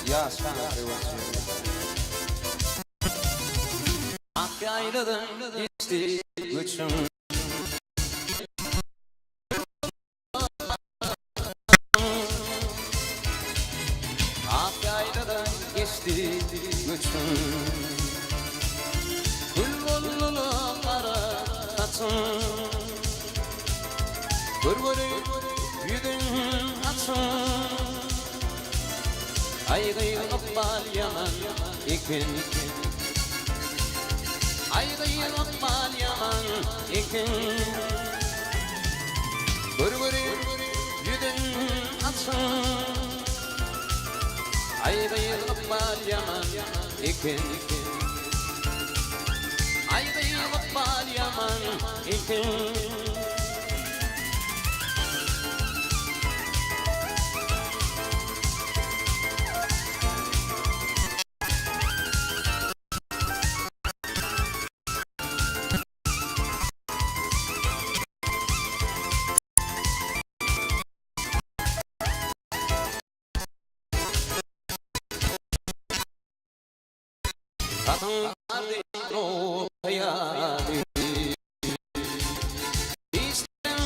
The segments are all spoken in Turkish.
Ya sen Ak yayladan geçti uçum. Ak yayladan geçti uçum. Kul bollulu kara tatım. Gurguru yüdün atım. Aygıyı kabbal yaman ikin. Aygıyı kabbal yaman ikin. Gurguru yüdün atım. Aygıyı kabbal yaman ikin. Aygıyı kabbal yaman ikin. Kadınlar değil o hayali. İstem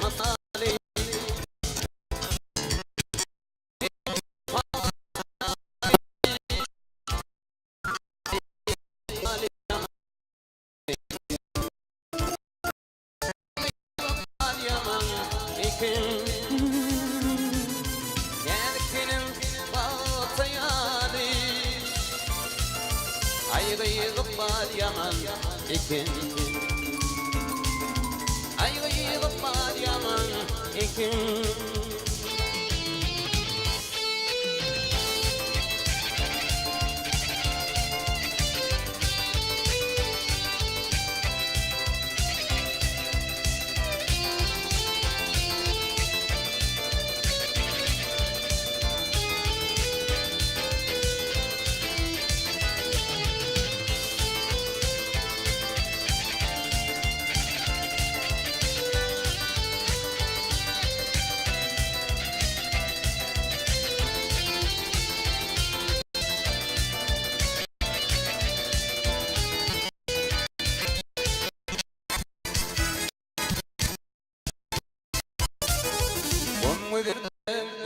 masali. Yaman ikin. bal yaman ekin Ayrılıp bal yaman ekin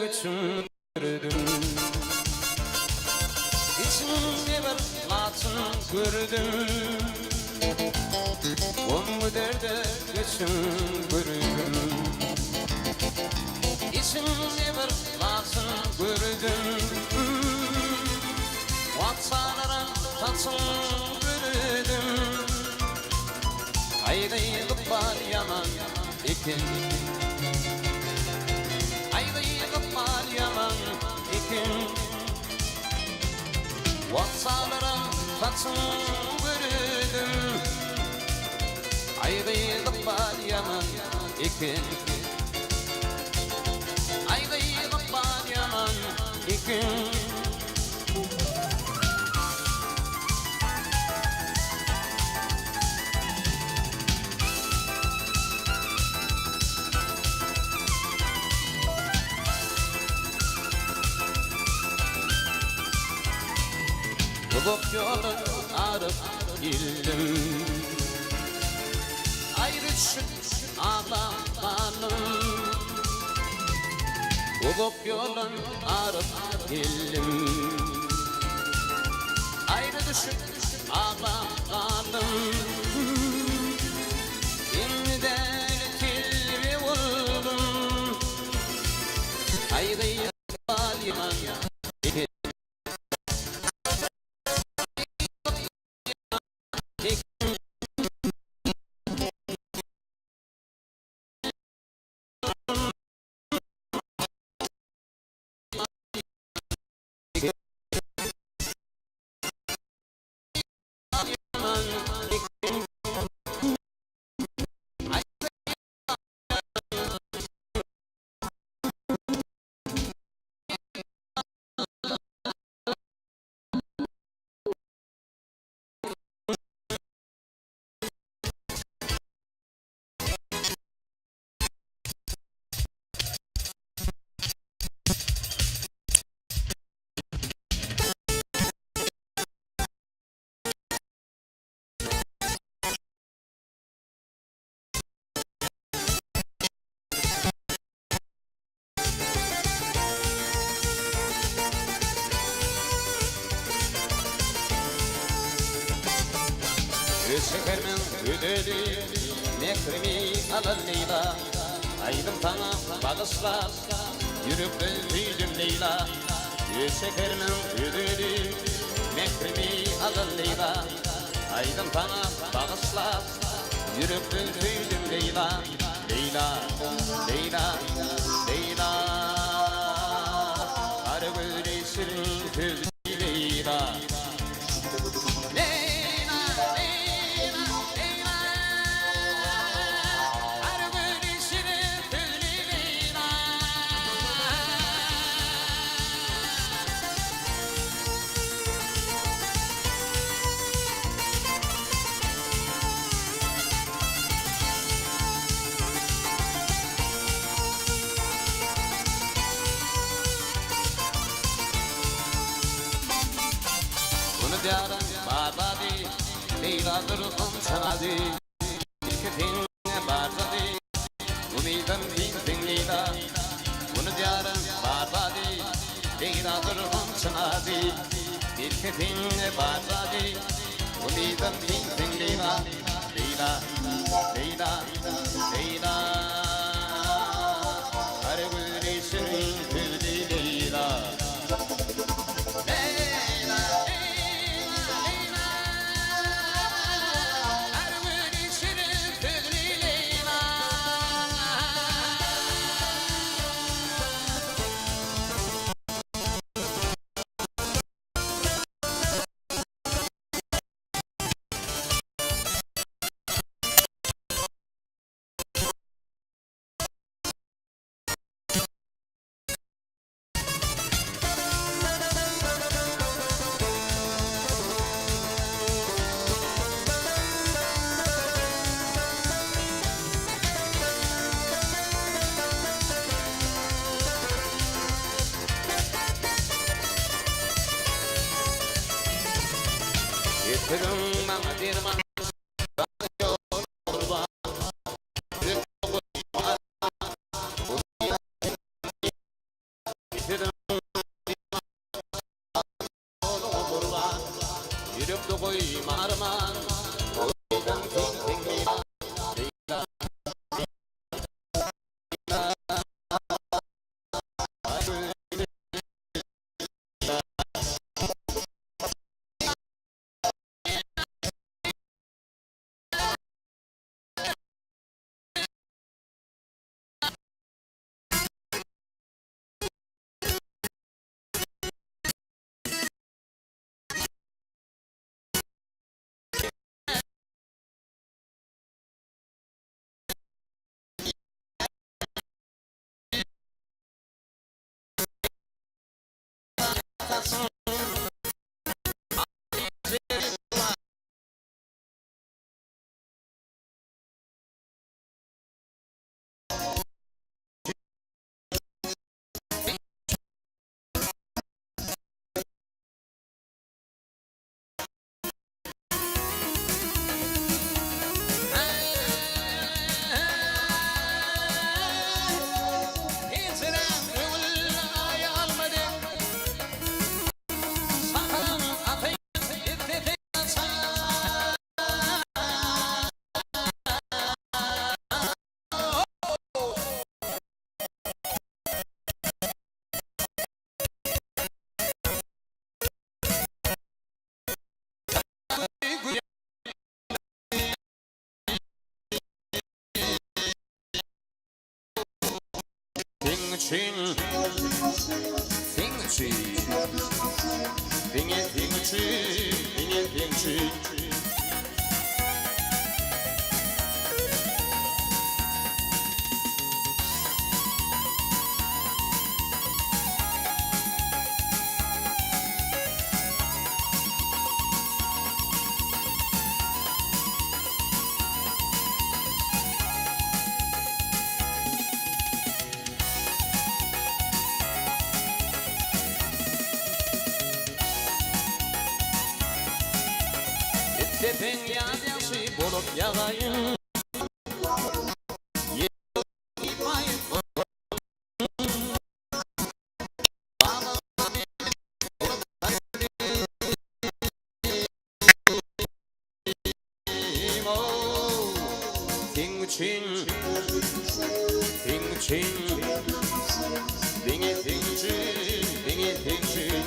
Güçüm gördüm İçimde bir latın gördüm Bu derde güçüm gördüm İçimde bir latın gördüm Vatsalara tatın gördüm Ayrılıp var yaman ikin yaman ikin Vatsalara tatın gördüm Ayrılıp var yaman ikin Ayrılıp var yaman ikin Bulup yolun arıp girdim Ayrı düşüp ağlamanım Bulup yolun arıp girdim Ayrı düşüp ağlamanım Yeniden tilvi vurdum Ayrı yapar yaman Şekermin ödeli mekrimi alır Leyla Aydım sana bağışlar yürüp öldüydüm Leyla Şekermin ödeli mekrimi alır Leyla Aydım sana bağışlar yürüp öldüydüm Leyla Leyla, Leyla, Leyla Arı böylesin öldü Leyla Diyarım barbadi Leyla'dır komşanadı Şirketin barbadi Umidim bildim Leyla Bunu diyarım barbadi Leyla'dır komşanadı Şirketin barbadi Umidim bildim Leyla Leyla, Leyla, Leyla Her gülüşün güldü Leyla derman kurban yürüp de koyma arman oydan ting ting Tepin yazısı bulup yağayım Yıkmayın Ting çin Ting çin Dingi ting çin Dingi ting çin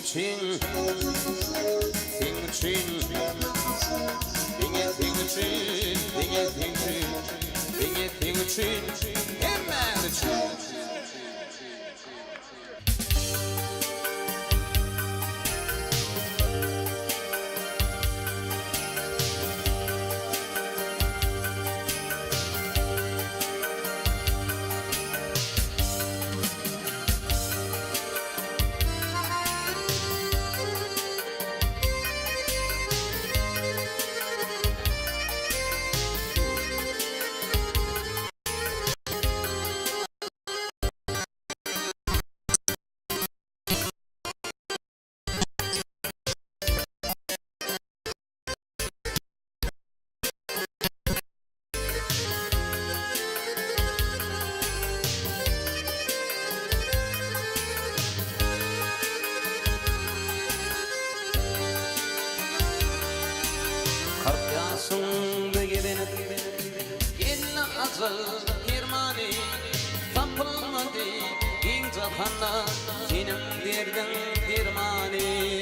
Ting ting ting dinge ting ting dinge ting ting dinge ting ting hemen ting Karpyasında gelene Yella azal kirmani Tapılmadı İntihanla Senin verdin dirmani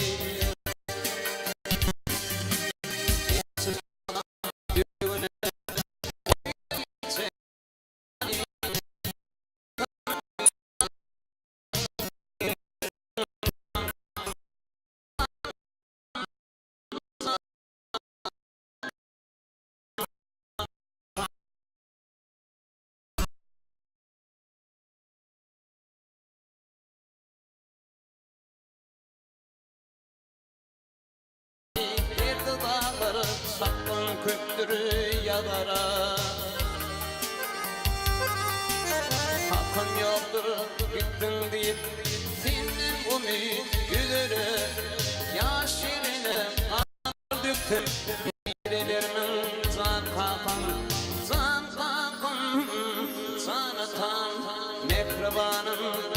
yoktur bittin deyip senden umid güdürü yaşirine döktüm Nerelerimin can kakam Sana tam mehribanım